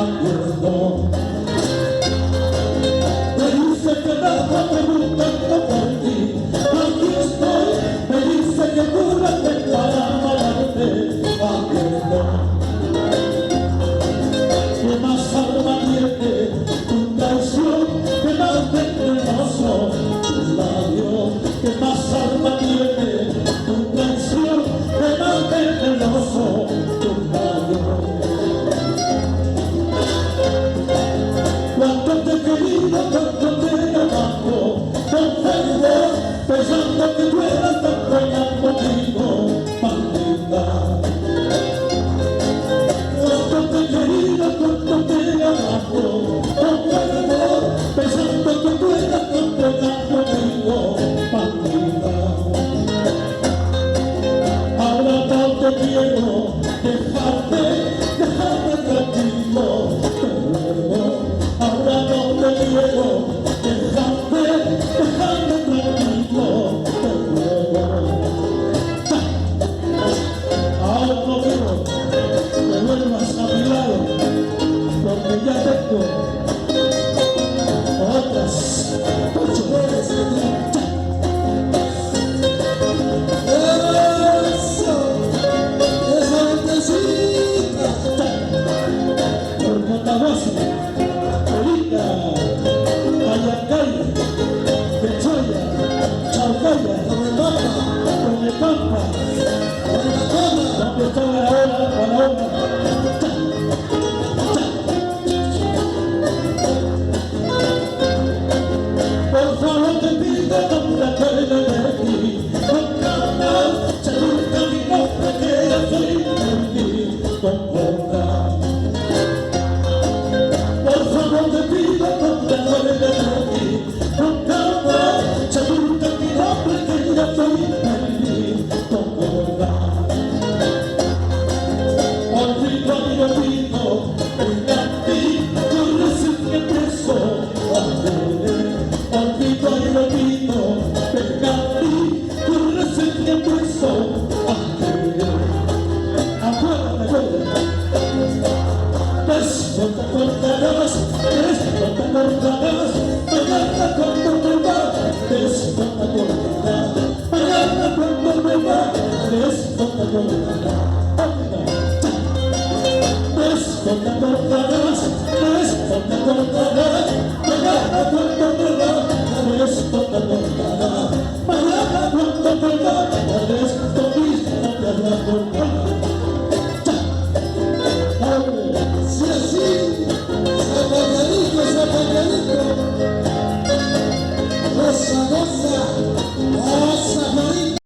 aquí estoy. Me dice que nada preguntando por ti, aquí estoy. Me dice que cúrate para amarte, aquí estoy. ¿Qué más alma tiene tu traición? ¿Qué más venenoso tus labios? ¿Qué más alma tiene tu traición? ¿Qué más venenoso tus labios? Cuánto te he querido, cuánto te he amado, con fervor, pensando que tú eras tan buena conmigo, maldita. Cuánto te he querido, cuánto te he amado, con fervor, pensando que tú eras tan buena conmigo, maldita. Ahora no te quiero dejarme tranquilo, te ruego. Ahora no te quiero dejarme tranquilo, te ruego. Ahora no quiero que vuelvas a mi lado, porque ya tengo otras 8 veces que tú. Eso, esa gentecita, por Cotahuasi, Ayacaya, Pechoya, Chaucaya, con el Pampa, donde está la hora. Por favor te pido, no te acuerdes de ti, con calma, se busca mi nombre que ya soy por ti, con honra. Por favor te pido, no te acuerdes de ti, con calma, se busca mi nombre que ya soy por ti, con honra. Olvido y olvido, venga a ti, yo recién preso, olvido y olvido, venga a ti, yo recién preso, acuérdate, esto te acordarás, mañana cuando me va, esto te acordarás, mañana cuando me va, esto te acordarás, esto te acordarás, mañana cuando me va, esto te acordarás, mañana cuando me va, esto mismo te acordarás.